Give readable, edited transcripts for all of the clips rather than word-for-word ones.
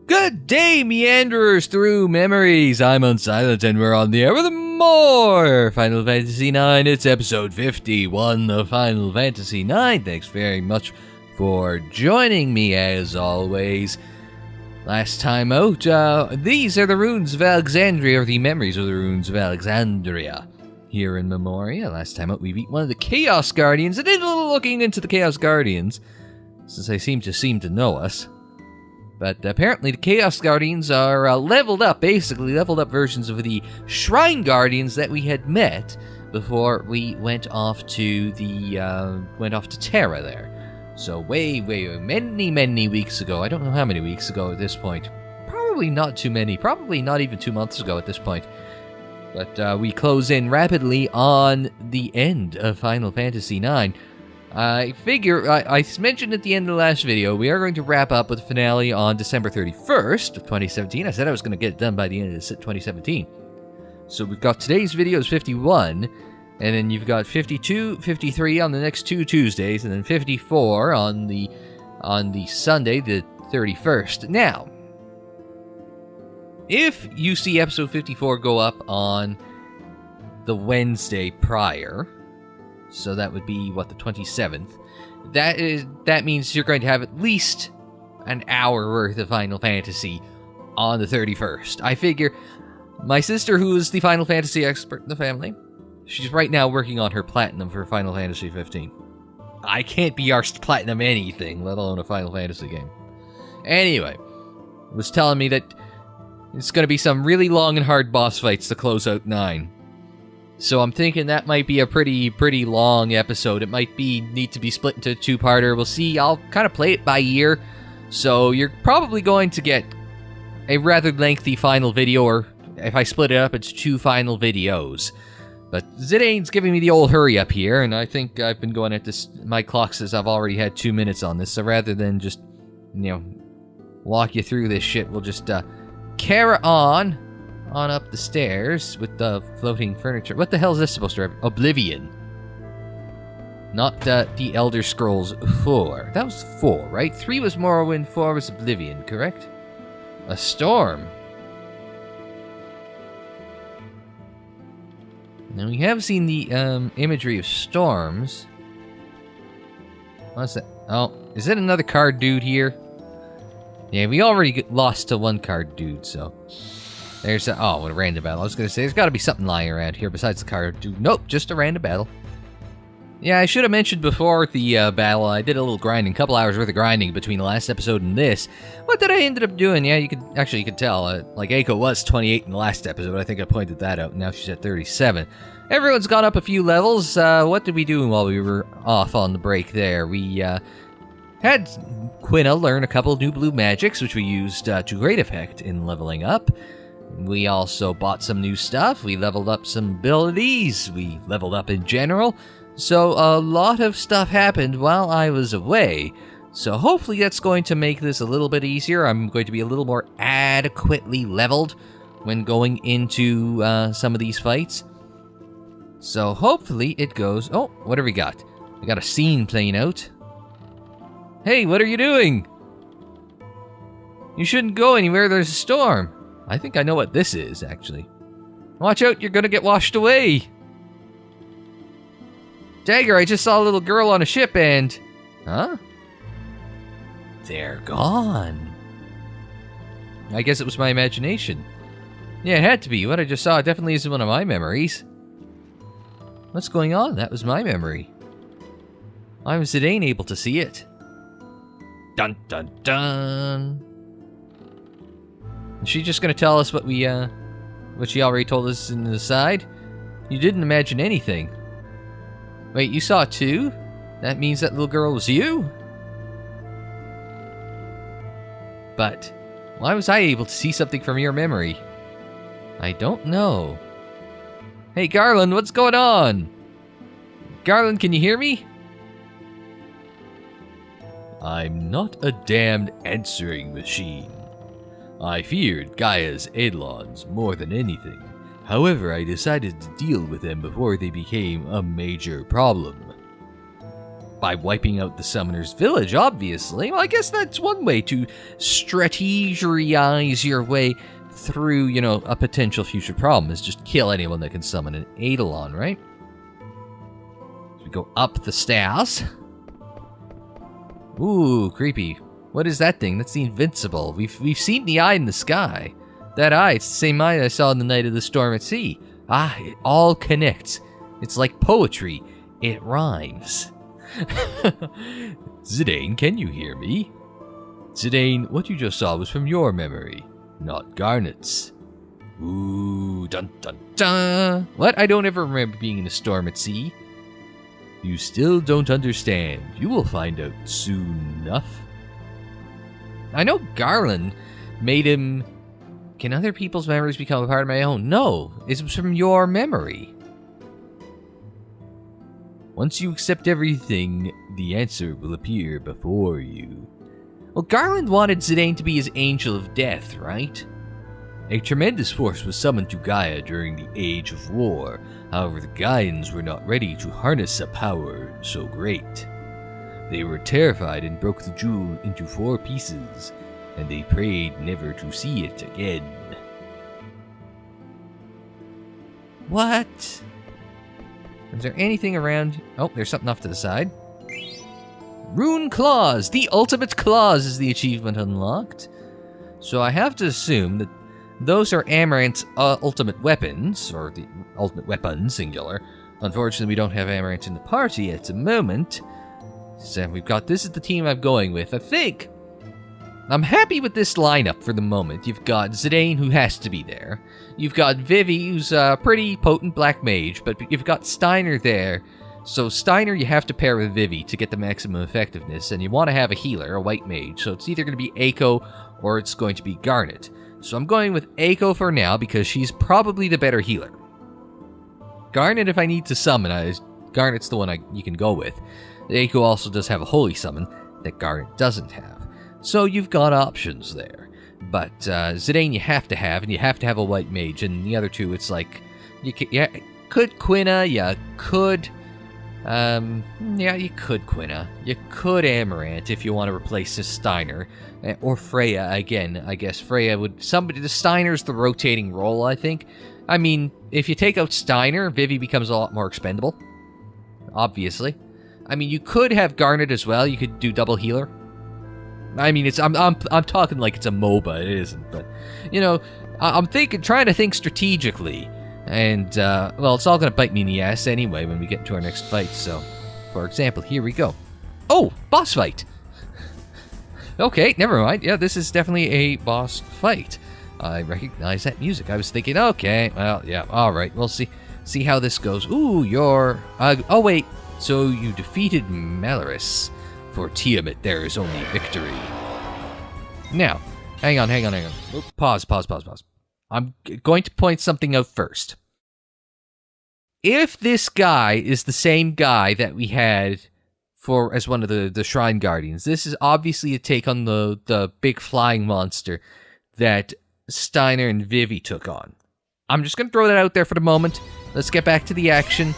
Good day, meanderers through memories. I'm Unsilent, and we're on the air with more Final Fantasy IX. It's episode 51 of Final Fantasy IX. Thanks very much for joining me, as always. Last time out, these are the runes of Alexandria, or the memories of the runes of Alexandria. Here in Memoria, last time out we beat one of the Chaos Guardians. I did a little looking into the Chaos Guardians, since they seem to know us. But apparently the Chaos Guardians are leveled up, basically leveled up versions of the Shrine Guardians that we had met before we went off to Terra there. So way, many weeks ago. I don't know how many weeks ago at this point. Probably not too many. Probably not even 2 months ago at this point. But we close in rapidly on the end of Final Fantasy IX. I figure, I mentioned at the end of the last video, we are going to wrap up with the finale on December 31st of 2017. I said I was going to get it done by the end of 2017. So we've got today's video is 51, and then you've got 52, 53 on the next two Tuesdays, and then 54 on the Sunday, the 31st. Now, if you see episode 54 go up on the Wednesday prior, so that would be, what, the 27th. That means you're going to have at least an hour worth of Final Fantasy on the 31st. I figure my sister, who is the Final Fantasy expert in the family, she's right now working on her Platinum for Final Fantasy 15. I can't be arsed Platinum anything, let alone a Final Fantasy game. Anyway, was telling me that it's going to be some really long and hard boss fights to close out 9. So I'm thinking that might be a pretty long episode. It might need to be split into a two-parter. We'll see. I'll kind of play it by ear. So you're probably going to get a rather lengthy final video, or if I split it up, it's 2 final videos. But Zidane's giving me the old hurry up here, and I think I've been going at this. My clock says I've already had 2 minutes on this, so rather than just, walk you through this shit, we'll just carry on up the stairs with the floating furniture. What the hell is this supposed to represent? Oblivion. Not the Elder Scrolls 4. That was 4, right? 3 was Morrowind, 4 was Oblivion, correct? A storm. Now, we have seen the imagery of storms. What's that? Oh, is it another card dude here? Yeah, we already lost to one card dude, so... There's a... Oh, what a random battle. I was going to say, there's got to be something lying around here besides the card dude. Nope, just a random battle. Yeah, I should have mentioned before the battle, I did a little grinding, a couple hours worth of grinding between the last episode and this. What did I end up doing? Yeah, you could tell. Like, Eiko was 28 in the last episode. I think I pointed that out. Now she's at 37. Everyone's gone up a few levels. What did we do while we were off on the break there? We had Quina learn a couple new blue magics, which we used to great effect in leveling up. We also bought some new stuff. We leveled up some abilities. We leveled up in general. So a lot of stuff happened while I was away. So hopefully that's going to make this a little bit easier. I'm going to be a little more adequately leveled when going into some of these fights. So hopefully it goes... Oh, what have we got? We got a scene playing out. Hey, what are you doing? You shouldn't go anywhere. There's a storm. I think I know what this is, actually. Watch out, you're gonna get washed away! Dagger, I just saw a little girl on a ship and... Huh? They're gone. I guess it was my imagination. Yeah, it had to be. What I just saw definitely isn't one of my memories. What's going on? That was my memory. Why was Zidane able to see it? Dun dun dun! Is she just gonna tell us what she already told us in the side? You didn't imagine anything. Wait, you saw it too? That means that little girl was you? But why was I able to see something from your memory? I don't know. Hey Garland, what's going on? Garland, can you hear me? I'm not a damned answering machine. I feared Gaia's eidolons more than anything. However, I decided to deal with them before they became a major problem. by wiping out the summoner's village, obviously. Well, I guess that's one way to strategize your way through, you know, a potential future problem, is just kill anyone that can summon an eidolon, right? So we go up the stairs. Ooh, creepy. What is that thing? That's the Invincible. We've seen the eye in the sky. That eye, it's the same eye I saw in the night of the storm at sea. Ah, it all connects. It's like poetry. It rhymes. Zidane, can you hear me? Zidane, what you just saw was from your memory, not Garnet's. Ooh, dun dun dun. What? I don't ever remember being in a storm at sea. You still don't understand. You will find out soon enough. I know Garland made him... Can other people's memories become a part of my own? No, it's from your memory. Once you accept everything, the answer will appear before you. Well, Garland wanted Zidane to be his angel of death, right? A tremendous force was summoned to Gaia during the Age of War. However, the Gaians were not ready to harness a power so great. They were terrified and broke the jewel into 4 pieces, and they prayed never to see it again. What? Is there anything around? Oh, there's something off to the side. Rune Claws! The Ultimate Claws is the achievement unlocked. So I have to assume that those are Amarant's ultimate weapons, or the ultimate weapon, singular. Unfortunately, we don't have Amarant in the party at the moment. So we've got, this is the team I'm going with, I think. I'm happy with this lineup for the moment. You've got Zidane, who has to be there. You've got Vivi, who's a pretty potent black mage, but you've got Steiner there. So Steiner you have to pair with Vivi to get the maximum effectiveness, and you want to have a healer, a white mage, so it's either going to be Eiko or it's going to be Garnet. So I'm going with Eiko for now because she's probably the better healer. Garnet, if I need to summon, Garnet's the one you can go with. Eiko also does have a holy summon that Garnet doesn't have. So you've got options there. But Zidane you have to have, and you have to have a white mage, and the other two, it's like, you could Quina, you could... yeah, you could Quina. You could Amarant if you want to replace this Steiner. Or Freya, again. I guess Freya would... The Steiner's the rotating role, I think. I mean, if you take out Steiner, Vivi becomes a lot more expendable. Obviously. I mean, you could have Garnet as well. You could do double healer. I mean, I'm talking like it's a MOBA. It isn't, but, you know, I'm trying to think strategically. And, well, it's all going to bite me in the ass anyway when we get to our next fight, so, for example, here we go. Oh, boss fight! Okay, never mind. Yeah, this is definitely a boss fight. I recognize that music. I was thinking, okay, well, yeah, alright, we'll see how this goes. Ooh, you're, oh wait, so you defeated Malaris. For Tiamat, there is only victory. Now, hang on. Oop, pause. I'm going to point something out first. If this guy is the same guy that we had as one of the Shrine Guardians, this is obviously a take on the big flying monster that Steiner and Vivi took on. I'm just going to throw that out there for the moment. Let's get back to the action.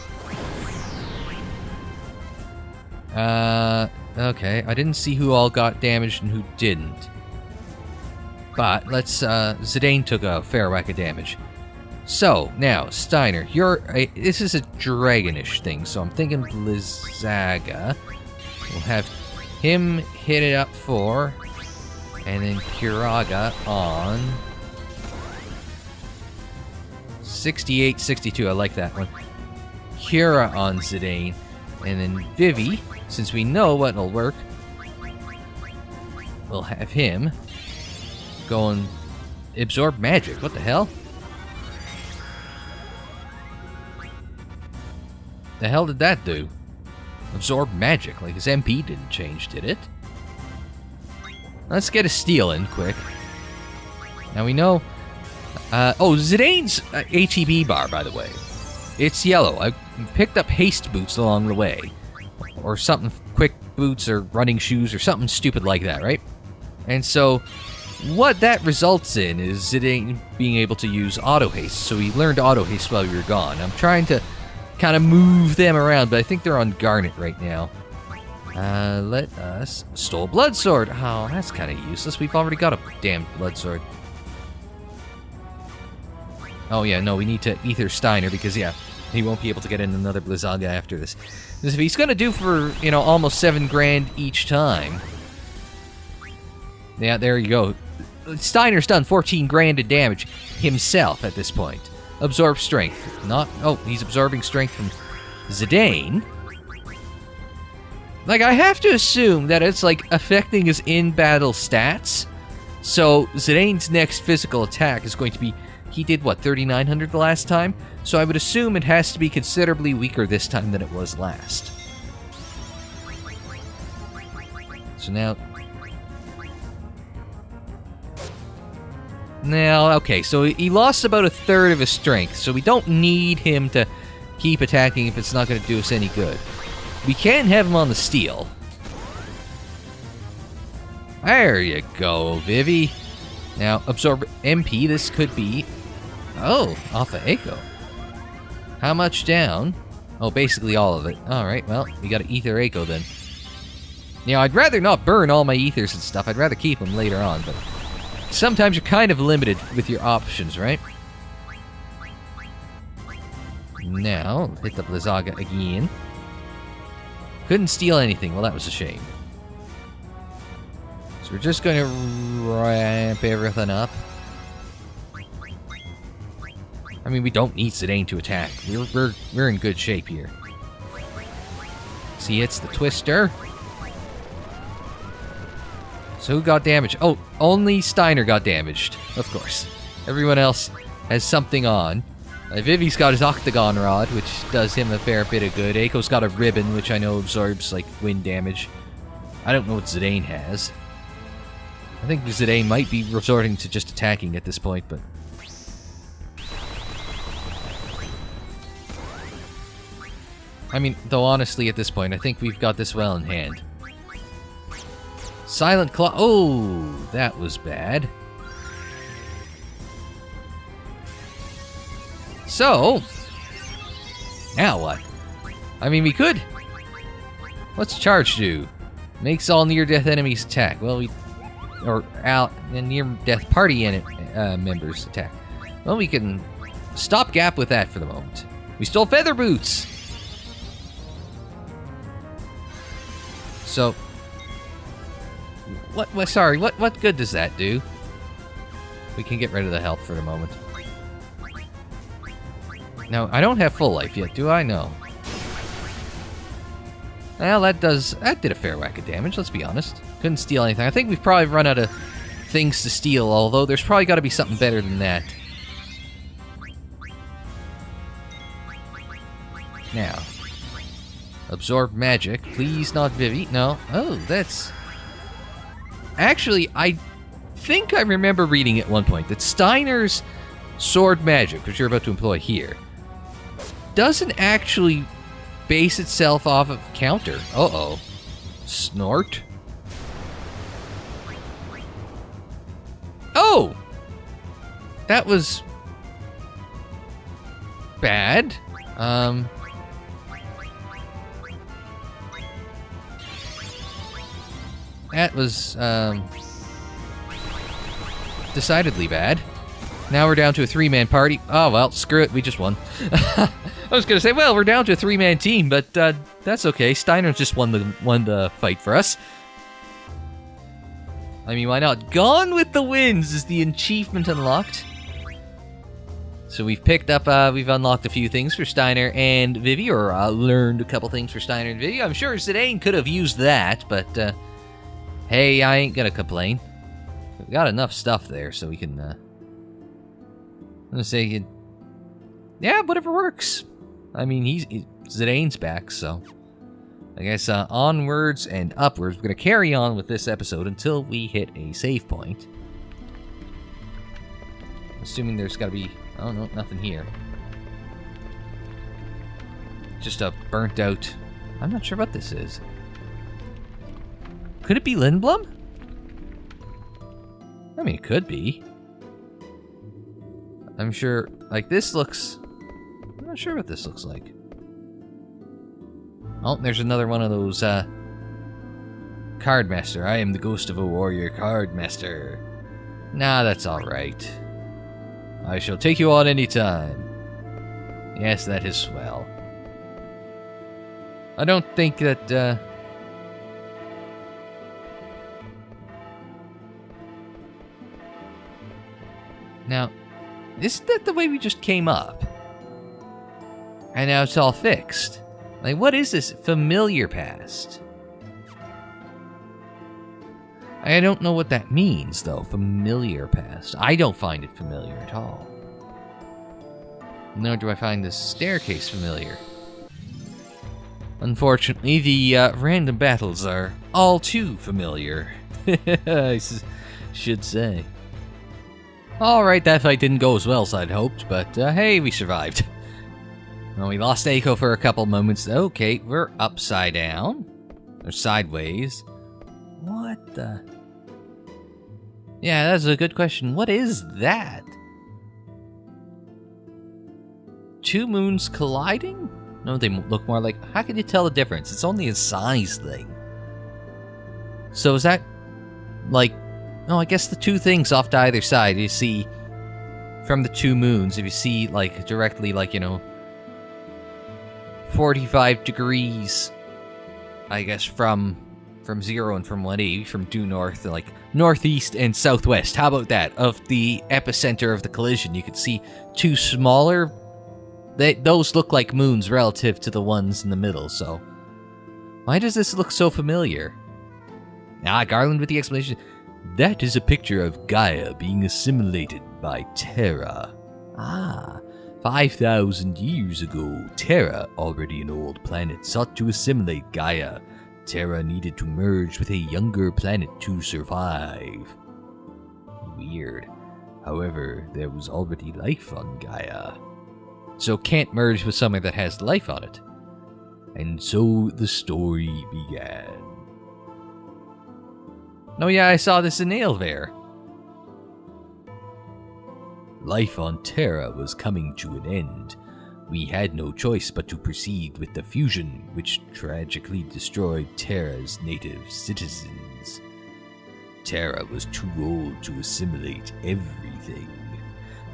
Okay, I didn't see who all got damaged and who didn't. But let's, Zidane took a fair whack of damage. So, now, Steiner, this is a dragonish thing, so I'm thinking Blizzaga. We'll have him hit it up 4, and then Kiraga on 68, 62, I like that one. Kira on Zidane, and then Vivi, since we know what'll work, we'll have him going absorb magic. What the hell? The hell did that do? Absorb magic, like his MP didn't change, did it? Let's get a steal in quick. Now we know... oh, Zidane's HEB bar, by the way. It's yellow. I picked up haste boots along the way. Or something, quick boots or running shoes or something stupid like that, right? And so, what that results in is Zidane being able to use auto haste. So he learned auto haste while we were gone. I'm trying to kind of move them around, but I think they're on Garnet right now. Let us... Stole blood sword. Oh, that's kind of useless. We've already got a damn blood sword. Oh, yeah, no, we need to ether Steiner because, yeah, he won't be able to get in another Blizzaga after this. Because if he's going to do for, you know, almost 7 grand each time... Yeah, there you go. Steiner's done 14 grand in damage himself at this point. Absorb strength. Not... Oh, he's absorbing strength from Zidane. Like, I have to assume that it's, like, affecting his in-battle stats. So, Zidane's next physical attack is going to be... He did, what, 3,900 the last time? So I would assume it has to be considerably weaker this time than it was last. So now... Now, okay, so he lost about a third of his strength, so we don't need him to keep attacking if it's not going to do us any good. We can have him on the steel. There you go, Vivi. Now, absorb MP, this could be... Oh, off of Echo. How much down? Oh, basically all of it. Alright, well, we gotta ether Echo then. You know, I'd rather not burn all my ethers and stuff. I'd rather keep them later on, but... Sometimes you're kind of limited with your options, right? Now, hit the Blizzaga again. Couldn't steal anything. Well, that was a shame. So we're just going to ramp everything up. I mean, we don't need Zidane to attack. We're in good shape here. See, it's the Twister. So who got damaged? Oh, only Steiner got damaged. Of course. Everyone else has something on. Vivi's got his Octagon Rod, which does him a fair bit of good. Aiko's got a Ribbon, which I know absorbs, like, wind damage. I don't know what Zidane has. I think Zidane might be resorting to just attacking at this point, but... I mean, though honestly, at this point, I think we've got this well in hand. Silent Claw... Oh, that was bad. So... Now what? I mean, we could... What's Charge do? Makes all near-death enemies attack. Well, we... Or near-death party members attack. Well, we can stop gap with that for the moment. We stole Feather Boots! So... Sorry, what good does that do? We can get rid of the health for the moment. Now, I don't have full life yet, do I? No. Well, that did a fair whack of damage, let's be honest. Couldn't steal anything. I think we've probably run out of things to steal, although there's probably got to be something better than that. Now. Absorb magic. Please not Vivi. No. Oh, that's... Actually, I think I remember reading at one point that Steiner's sword magic, which you're about to employ here, doesn't actually base itself off of counter. Uh-oh. Snort? Oh! That was... bad. That was, decidedly bad. Now we're down to a 3-man party. Oh, well, screw it, we just won. I was gonna say, well, we're down to a 3-man team, but, that's okay. Steiner just won the fight for us. I mean, why not? Gone with the Winds is the achievement unlocked. So we've picked up, we've unlocked a few things for Steiner and Vivi, or, learned a couple things for Steiner and Vivi. I'm sure Zidane could have used that, but, hey, I ain't gonna complain. We've got enough stuff there, so we can, I'm gonna say, yeah, whatever works. I mean, Zidane's back, so... I guess, onwards and upwards. We're gonna carry on with this episode until we hit a save point. Assuming there's gotta be... Oh, no, nothing here. Just a burnt out... I'm not sure what this is. Could it be Lindblom? I mean, it could be. I'm sure... Like, this looks... I'm not sure what this looks like. Oh, there's another one of those, Cardmaster. I am the ghost of a warrior cardmaster. Nah, that's alright. I shall take you on any time. Yes, that is swell. I don't think that, Now, isn't that the way we just came up? And now it's all fixed. Like, what is this familiar past? I don't know what that means, though. Familiar past. I don't find it familiar at all. Nor do I find this staircase familiar. Unfortunately, the random battles are all too familiar. I should say. Alright, that fight didn't go as well as I'd hoped, but hey, we survived. Well, we lost Eiko for a couple moments. Okay, we're upside down. Or sideways. What the... Yeah, that's a good question. What is that? Two moons colliding? No, they look more like... How can you tell the difference? It's only a size thing. So is that... Like... No, I guess the two things off to either side. You see... From the two moons, if you see, like, directly, like, you know... 45 degrees... I guess from 0 and from 180, from due north, like northeast and southwest. How about that? Of the epicenter of the collision, you could see two smaller. Those look like moons relative to the ones in the middle. So, why does this look so familiar? Garland with the explanation. That is a picture of Gaia being assimilated by Terra. 5,000 years ago, Terra, already an old planet, sought to assimilate Gaia. Terra needed to merge with a younger planet to survive. Weird. However, there was already life on Gaia. So can't merge with something that has life on it. And so the story began. Oh yeah, I saw this in Aelver. Life on Terra was coming to an end. We had no choice but to proceed with the fusion, which tragically destroyed Terra's native citizens. Terra was too old to assimilate everything.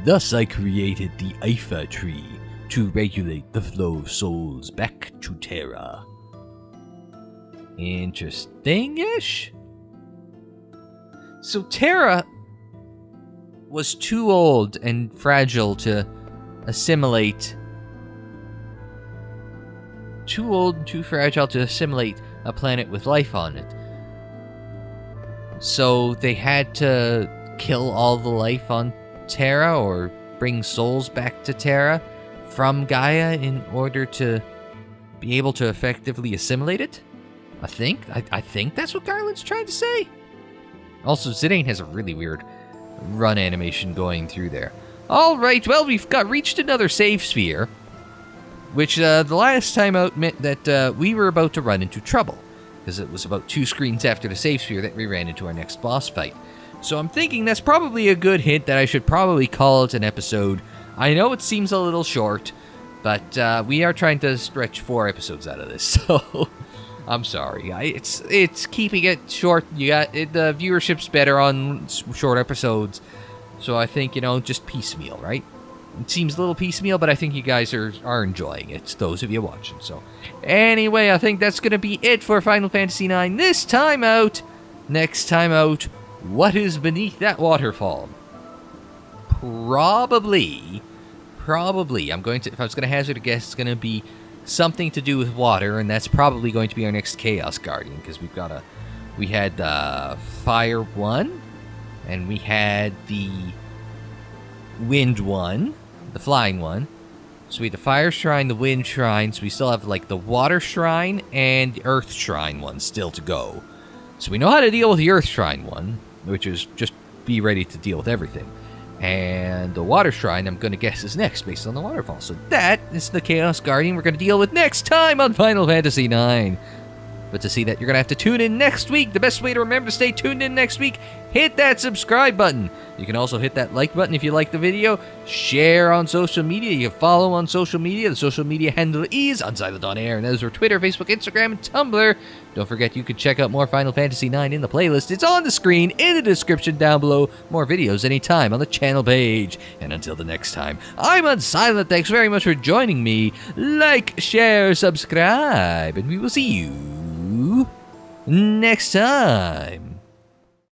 Thus I created the Ifa tree to regulate the flow of souls back to Terra. Interesting-ish? So Terra was too old and fragile to assimilate. Too old and too fragile to assimilate a planet with life on it. So they had to kill all the life on Terra or bring souls back to Terra from Gaia in order to be able to effectively assimilate it? I think that's what Garland's trying to say. Also, Zidane has a really weird run animation going through there. Alright, well, we've reached another save sphere, which the last time out meant that we were about to run into trouble, because it was about 2 screens after the save sphere that we ran into our next boss fight. So I'm thinking that's probably a good hint that I should probably call it an episode. I know it seems a little short, but we are trying to stretch 4 episodes out of this, so I'm sorry. It's keeping it short. You got the viewership's better on short episodes, so I think, just piecemeal, right? It seems a little piecemeal, but I think you guys are enjoying it, those of you watching. So, anyway, I think that's going to be it for Final Fantasy IX this time out. Next time out, what is beneath that waterfall? Probably, if I was going to hazard a guess, it's going to be something to do with water, and that's probably going to be our next Chaos Guardian, because we had the Fire one, and we had the Wind one, the Flying one. So we had the Fire Shrine, the Wind Shrine, so we still have, like, the Water Shrine and the Earth Shrine one still to go. So we know how to deal with the Earth Shrine one, which is just be ready to deal with everything. And the Water Shrine, I'm going to guess, is next, based on the waterfall. So that is the Chaos Guardian we're going to deal with next time on Final Fantasy IX. But to see that, you're going to have to tune in next week. The best way to remember to stay tuned in next week, hit that subscribe button. You can also hit that like button if you like the video. Share on social media. You can follow on social media. The social media handle is Unsilent On Air, and those are Twitter, Facebook, Instagram, and Tumblr. Don't forget you can check out more Final Fantasy IX in the playlist. It's on the screen in the description down below. More videos anytime on the channel page. And until the next time, I'm Unsilent. Thanks very much for joining me. Like, share, subscribe, and we will see you next time.